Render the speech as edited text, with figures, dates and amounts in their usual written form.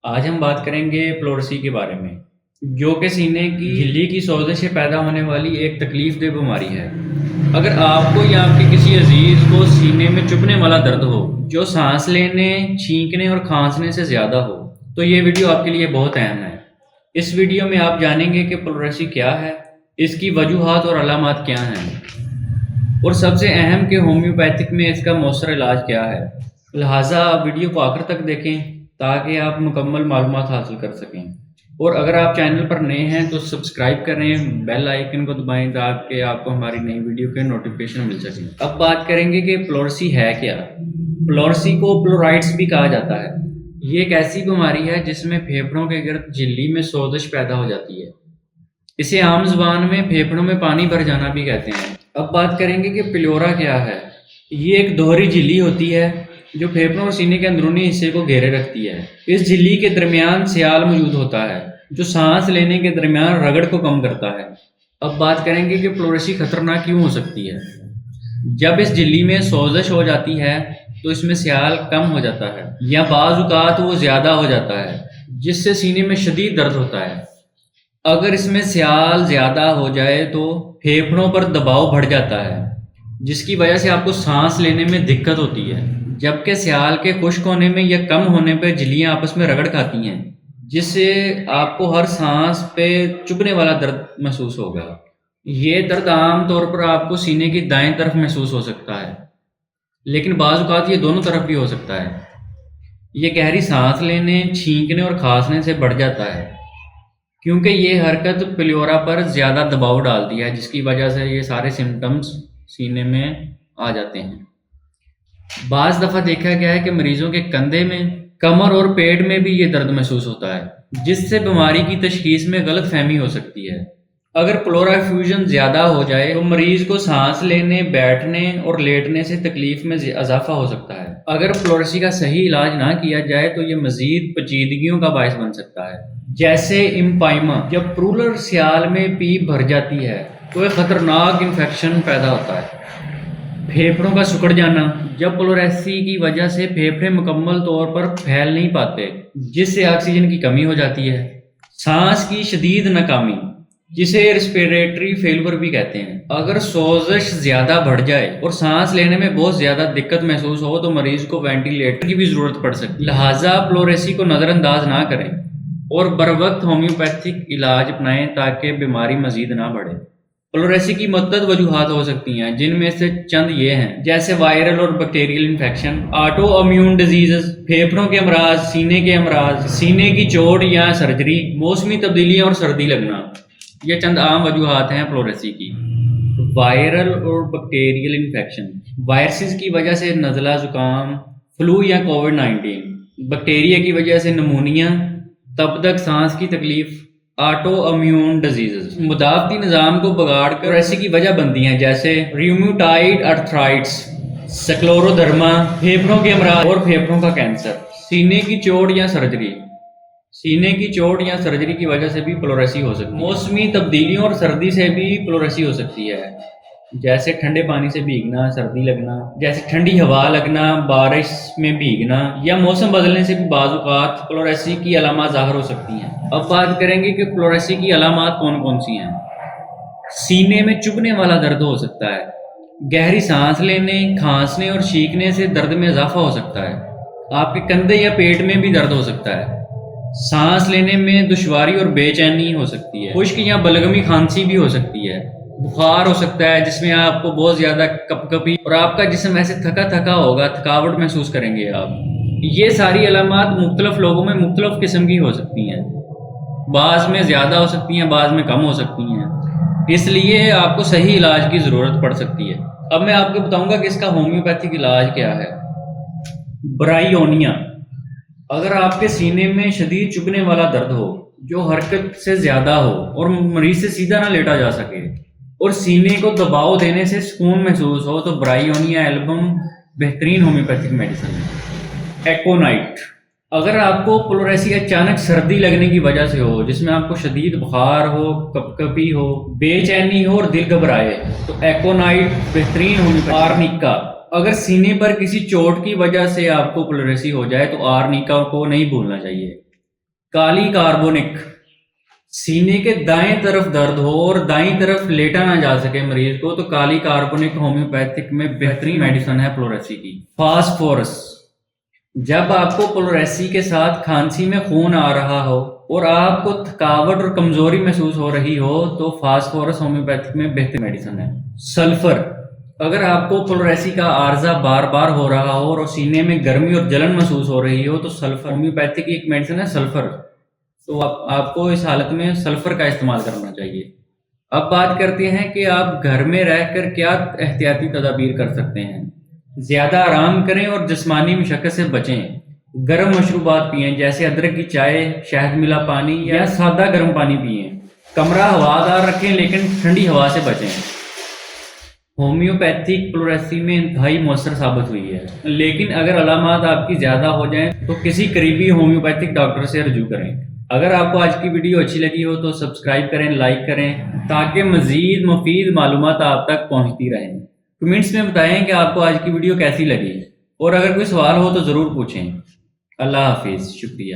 آج ہم بات کریں گے پلورسی کے بارے میں، جو کہ سینے کی جھلی کی سوزش سے پیدا ہونے والی ایک تکلیف دہ بیماری ہے۔ اگر آپ کو یا آپ کے کسی عزیز کو سینے میں چبھنے والا درد ہو جو سانس لینے، چھینکنے اور کھانسنے سے زیادہ ہو، تو یہ ویڈیو آپ کے لیے بہت اہم ہے۔ اس ویڈیو میں آپ جانیں گے کہ پلورسی کیا ہے، اس کی وجوہات اور علامات کیا ہیں، اور سب سے اہم کہ ہومیوپیتھک میں اس کا مؤثر علاج کیا ہے۔ لہٰذا ویڈیو کو آخر تک دیکھیں تاکہ آپ مکمل معلومات حاصل کر سکیں، اور اگر آپ چینل پر نئے ہیں تو سبسکرائب کریں، بیل آئیکن کو دبائیں تاکہ آپ کو ہماری نئی ویڈیو کے نوٹیفیکیشن مل سکیں۔ اب بات کریں گے کہ پلورسی ہے کیا۔ پلورسی کو پلورائٹس بھی کہا جاتا ہے۔ یہ ایک ایسی بیماری ہے جس میں پھیپھڑوں کے گرد جھلی میں سوزش پیدا ہو جاتی ہے۔ اسے عام زبان میں پھیپھڑوں میں پانی بھر جانا بھی کہتے ہیں۔ اب بات کریں گے کہ پلیورا کیا ہے۔ یہ ایک دوہری جھلی ہوتی ہے جو پھیپھڑوں اور سینے کے اندرونی حصے کو گھیرے رکھتی ہے۔ اس جھلی کے درمیان سیال موجود ہوتا ہے جو سانس لینے کے درمیان رگڑ کو کم کرتا ہے۔ اب بات کریں گے کہ پلورسی خطرناک کیوں ہو سکتی ہے۔ جب اس جھلی میں سوزش ہو جاتی ہے تو اس میں سیال کم ہو جاتا ہے یا بعض اوقات وہ زیادہ ہو جاتا ہے، جس سے سینے میں شدید درد ہوتا ہے۔ اگر اس میں سیال زیادہ ہو جائے تو پھیپھڑوں پر دباؤ بڑھ جاتا ہے، جس کی وجہ سے آپ کو سانس لینے میں دقت ہوتی ہے، جبکہ سیال کے خشک ہونے میں یا کم ہونے پہ جھلیاں آپس میں رگڑ کھاتی ہیں، جس سے آپ کو ہر سانس پہ چبھنے والا درد محسوس ہوگا۔ یہ درد عام طور پر آپ کو سینے کی دائیں طرف محسوس ہو سکتا ہے، لیکن بعض اوقات یہ دونوں طرف بھی ہو سکتا ہے۔ یہ گہری سانس لینے، چھینکنے اور کھانسنے سے بڑھ جاتا ہے، کیونکہ یہ حرکت پلیورا پر زیادہ دباؤ ڈالتی ہے، جس کی وجہ سے یہ سارے سمٹمز سینے میں آ جاتے ہیں۔ بعض دفعہ دیکھا گیا ہے کہ مریضوں کے کندھے میں، کمر اور پیٹ میں بھی یہ درد محسوس ہوتا ہے، جس سے بیماری کی تشخیص میں غلط فہمی ہو سکتی ہے۔ اگر پلورا افیوژن زیادہ ہو جائے تو مریض کو سانس لینے، بیٹھنے اور لیٹنے سے تکلیف میں اضافہ ہو سکتا ہے۔ اگر پلورسی کا صحیح علاج نہ کیا جائے تو یہ مزید پیچیدگیوں کا باعث بن سکتا ہے، جیسے امپائما۔ جب پرولر سیال میں پیپ بھر جاتی ہے تو ایک خطرناک انفیکشن پیدا ہوتا ہے۔ پھیپھڑوں کا سکڑ جانا۔ جب پلوریسی کی وجہ سے پھیپھڑے مکمل طور پر پھیل نہیں پاتے، جس سے آکسیجن کی کمی ہو جاتی ہے۔ سانس کی شدید ناکامی، جسے ریسپیریٹری فیلور بھی کہتے ہیں۔ اگر سوزش زیادہ بڑھ جائے اور سانس لینے میں بہت زیادہ دقت محسوس ہو تو مریض کو وینٹیلیٹر کی بھی ضرورت پڑ سکتی ہے۔ لہٰذا پلوریسی کو نظر انداز نہ کریں اور بروقت ہومیوپیتھک علاج اپنائیں تاکہ بیماری مزید نہ بڑھے۔ پلوریسی کی متعدد وجوہات ہو سکتی ہیں، جن میں سے چند یہ ہیں، جیسے وائرل اور bacterial infection, auto immune diseases, پھیپھڑوں کے امراض، سینے کے امراض، سینے کی چوٹ یا سرجری، موسمی تبدیلیاں اور سردی لگنا۔ یہ چند عام وجوہات ہیں پلوریسی کی۔ وائرل اور بیکٹیریل انفیکشن، وائرسز کی وجہ سے نزلہ، زکام، فلو یا کووڈ-19، بیکٹیریا کی وجہ سے نمونیا، تب تک سانس کی تکلیف، آٹو امیون ڈیزیزز، مدافعتی نظام کو بگاڑ کر پلوریسی کی وجہ بنتی ہیں، جیسے ریومیٹائڈ آرتھرائٹس، سکلورودرما، پھیپھڑوں کے امراض اور پھیپھڑوں کا کینسر۔ سینے کی چوٹ یا سرجری، سینے کی چوٹ یا سرجری کی وجہ سے بھی پلوریسی ہو سکتی ہے۔ موسمی تبدیلیوں اور سردی سے بھی پلوریسی ہو سکتی ہے، جیسے ٹھنڈے پانی سے بھیگنا، سردی لگنا، جیسے ٹھنڈی ہوا لگنا، بارش میں بھیگنا یا موسم بدلنے سے بھی بعض اوقات پلوریسی کی علامات ظاہر ہو سکتی ہیں۔ اب بات کریں گے کہ پلوریسی کی علامات کون کون سی ہیں۔ سینے میں چبھنے والا درد ہو سکتا ہے۔ گہری سانس لینے، کھانسنے اور چھینکنے سے درد میں اضافہ ہو سکتا ہے۔ آپ کے کندھے یا پیٹ میں بھی درد ہو سکتا ہے۔ سانس لینے میں دشواری اور بے چینی ہو سکتی ہے۔ خشک یا بلغمی کھانسی بھی ہو سکتی ہے۔ بخار ہو سکتا ہے جس میں آپ کو بہت زیادہ کپ کپی اور آپ کا جسم ایسے تھکا تھکا ہوگا، تھکاوٹ محسوس کریں گے آپ۔ یہ ساری علامات مختلف لوگوں میں مختلف قسم کی ہو سکتی ہیں، بعض میں زیادہ ہو سکتی ہیں، بعض میں کم ہو سکتی ہیں، اس لیے آپ کو صحیح علاج کی ضرورت پڑ سکتی ہے۔ اب میں آپ کو بتاؤں گا کہ اس کا ہومیوپیتھک علاج کیا ہے۔ برائیونیا، اگر آپ کے سینے میں شدید چبھنے والا درد ہو جو حرکت سے زیادہ ہو اور مریض سے سیدھا نہ لیٹا جا سکے اور سینے کو دباؤ دینے سے سکون محسوس ہو تو برائیونیا البم بہترین ہومیوپیتھک میڈیسن ہے۔ ایکونائٹ، اگر آپ کو پلوریسی اچانک سردی لگنے کی وجہ سے ہو، جس میں آپ کو شدید بخار ہو، کپ کپی ہو، بے چینی ہو اور دل گھبرائے، تو ایکونائٹ بہترین ہومیوپیتھک۔ آرنیکا، اگر سینے پر کسی چوٹ کی وجہ سے آپ کو پلوریسی ہو جائے تو آرنیکا کو نہیں بھولنا چاہیے۔ کالی کاربونک، سینے کے دائیں طرف درد ہو اور دائیں طرف لیٹا نہ جا سکے مریض کو تو کالی کاربونک ہومیوپیتھک میں بہترین میڈیسن ہے فلوریسی کی۔ فاسفورس، جب آپ کو فلوریسی کے ساتھ کھانسی میں خون آ رہا ہو اور آپ کو تھکاوٹ اور کمزوری محسوس ہو رہی ہو تو فاسفورس ہومیوپیتھک میں بہترین میڈیسن ہے۔ سلفر، اگر آپ کو فلوریسی کا عارضہ بار بار ہو رہا ہو اور سینے میں گرمی اور جلن محسوس ہو رہی ہو تو سلفر ہومیوپیتھک کی ایک میڈیسن ہے سلفر، تو آپ کو اس حالت میں سلفر کا استعمال کرنا چاہیے۔ اب بات کرتے ہیں کہ آپ گھر میں رہ کر کیا احتیاطی تدابیر کر سکتے ہیں۔ زیادہ آرام کریں اور جسمانی مشقت سے بچیں۔ گرم مشروبات پئیں جیسے ادرک کی چائے، شہد ملا پانی یا سادہ گرم پانی پئیں۔ کمرہ ہوادار رکھیں لیکن ٹھنڈی ہوا سے بچیں۔ ہومیوپیتھک فلوریسی میں انتہائی مؤثر ثابت ہوئی ہے، لیکن اگر علامات آپ کی زیادہ ہو جائیں تو کسی قریبی ہومیوپیتھک ڈاکٹر سے رجوع کریں۔ اگر آپ کو آج کی ویڈیو اچھی لگی ہو تو سبسکرائب کریں، لائک کریں تاکہ مزید مفید معلومات آپ تک پہنچتی رہیں۔ کمنٹس میں بتائیں کہ آپ کو آج کی ویڈیو کیسی لگی اور اگر کوئی سوال ہو تو ضرور پوچھیں۔ اللہ حافظ، شکریہ۔